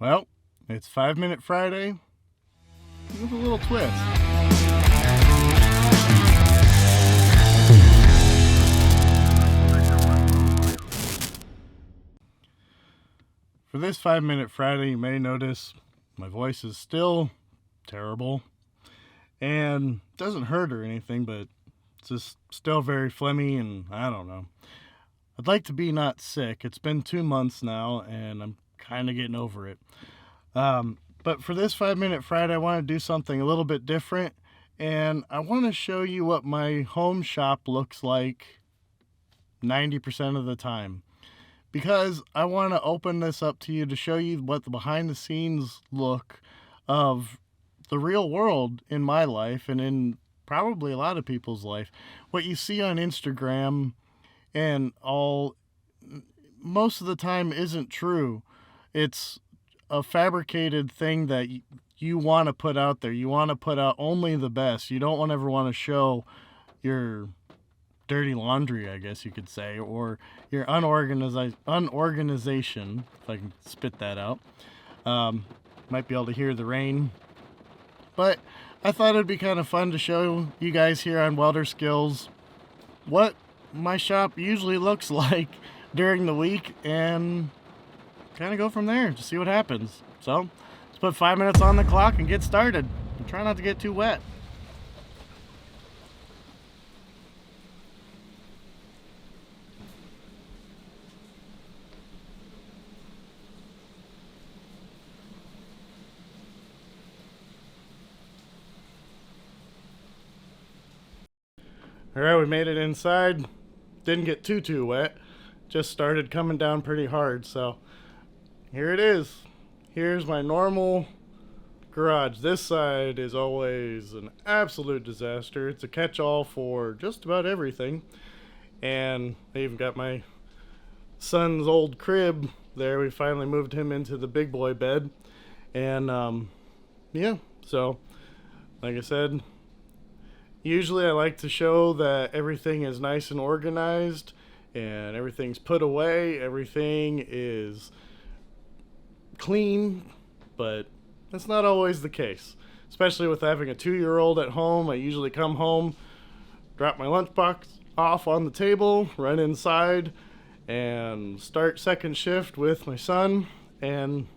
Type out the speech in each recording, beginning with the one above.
Well, it's 5 Minute Friday with a little twist. For this 5 Minute Friday, you may notice my voice is still terrible and doesn't hurt or anything, but it's just still very phlegmy and I don't know. I'd like to be not sick. It's been 2 months now and I'm kind of getting over it. But for this 5 Minute Friday, I want to do something a little bit different, and I want to show you what my home shop looks like 90% of the time, because I want to open this up to you to show you what the behind the scenes look of the real world in my life and in probably a lot of people's life. What you see on Instagram and all most of the time isn't true. It's a fabricated thing that you want to put out there. You want to put out only the best. You don't ever want to show your dirty laundry, I guess you could say, or your unorganization, if I can spit that out. Might be able to hear the rain. But I thought it'd be kind of fun to show you guys here on Welder Skills what my shop usually looks like during the week and kind of go from there to see what happens. So let's put 5 minutes on the clock and get started. And try not to get too wet. Alright, we made it inside. Didn't get too wet. Just started coming down pretty hard, so here it is. Here's my normal garage. This side is always an absolute disaster. It's a catch-all for just about everything. And I even got my son's old crib there. We finally moved him into the big boy bed. And yeah, so like I said, usually I like to show that everything is nice and organized and everything's put away, everything is clean, but that's not always the case. Especially with having a 2-year-old at home, I usually come home, drop my lunchbox off on the table, run inside, and start second shift with my son. And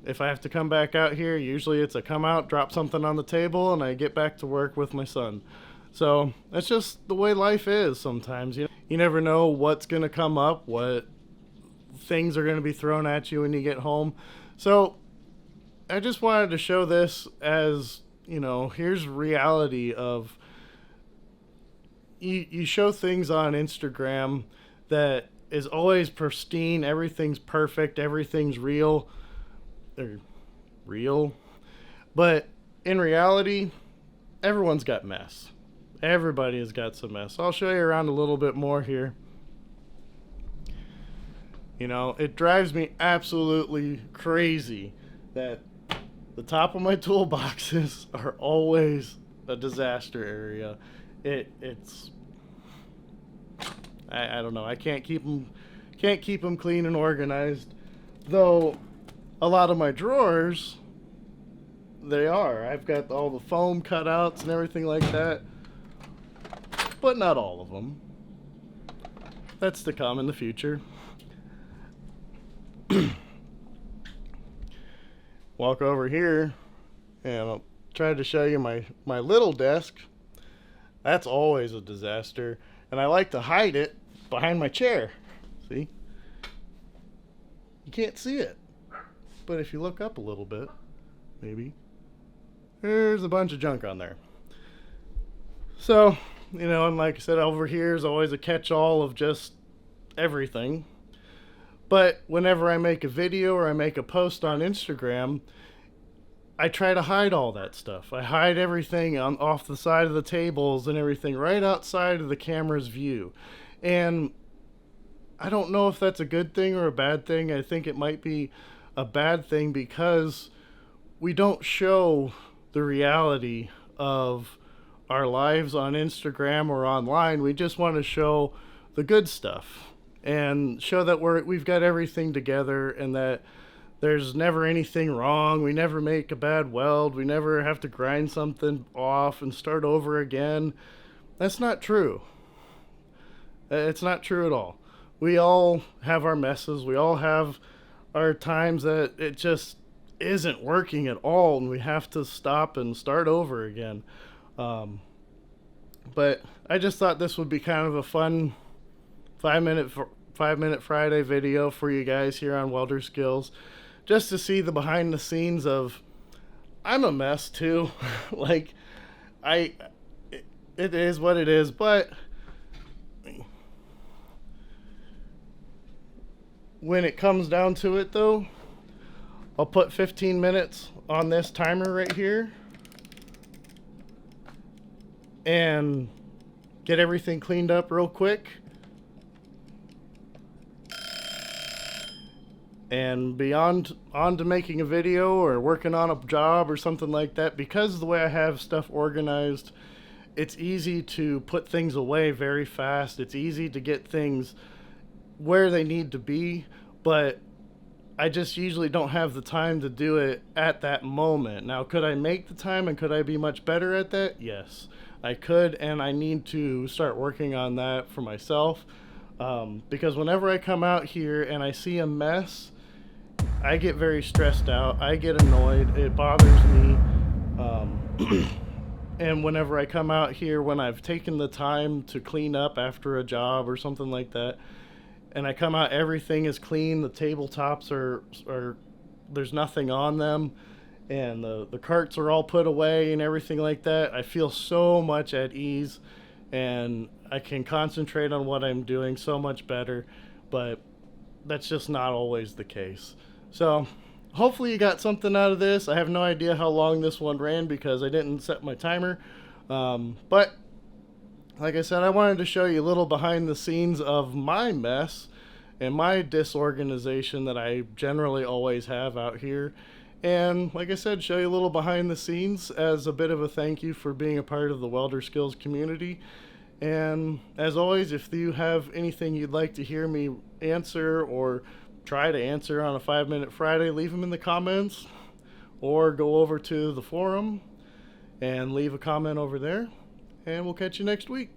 if I have to come back out here, usually it's a come out, drop something on the table, and I get back to work with my son. So that's just the way life is sometimes. You never know what's going to come up, what things are going to be thrown at you when you get home. So I just wanted to show this as, here's reality of you show things on Instagram that is always pristine, everything's perfect, everything's real. But in reality, everyone's got mess. Everybody has got some mess. I'll show you around a little bit more here. It drives me absolutely crazy that the top of my toolboxes are always a disaster area. It's I don't know. I can't keep them clean and organized, though. A lot of my drawers, they are. I've got all the foam cutouts and everything like that, but not all of them. That's to come in the future. Walk over here and I'll try to show you my little desk. That's always a disaster, and I like to hide it behind my chair. See? You can't see it. But if you look up a little bit, maybe, there's a bunch of junk on there. So, and like I said, over here is always a catch-all of just everything. But whenever I make a video or I make a post on Instagram, I try to hide all that stuff. I hide everything off the side of the tables and everything right outside of the camera's view. And I don't know if that's a good thing or a bad thing. I think it might be a bad thing because we don't show the reality of our lives on Instagram or online. We just want to show the good stuff and show that we've got everything together and that there's never anything wrong. We never make a bad weld. We never have to grind something off and start over again. That's not true. It's not true at all. We all have our messes. We all have our times that it just isn't working at all and we have to stop and start over again. Um, but I just thought this would be kind of a fun 5 minute 5 minute Friday video for you guys here on Welder Skills, just to see the behind the scenes of I'm a mess too. Like I it is what it is, but when it comes down to it though, I'll put 15 minutes on this timer right here and get everything cleaned up real quick and be on to making a video or working on a job or something like that. Because of the way I have stuff organized, it's easy to put things away very fast. It's easy to get things where they need to be, but I just usually don't have the time to do it at that moment. Now, could I make the time and could I be much better at that? Yes, I could, and I need to start working on that for myself, because whenever I come out here and I see a mess, I get very stressed out. I get annoyed. It bothers me. And whenever I come out here, when I've taken the time to clean up after a job or something like that, and I come out, everything is clean, the tabletops are there's nothing on them, and the carts are all put away and everything like that, I feel so much at ease, and I can concentrate on what I'm doing so much better, but that's just not always the case. So hopefully you got something out of this. I have no idea how long this one ran because I didn't set my timer, but like I said, I wanted to show you a little behind the scenes of my mess and my disorganization that I generally always have out here. And like I said, show you a little behind the scenes as a bit of a thank you for being a part of the Welder Skills community. And as always, if you have anything you'd like to hear me answer or try to answer on a 5 Minute Friday, leave them in the comments or go over to the forum and leave a comment over there. And we'll catch you next week.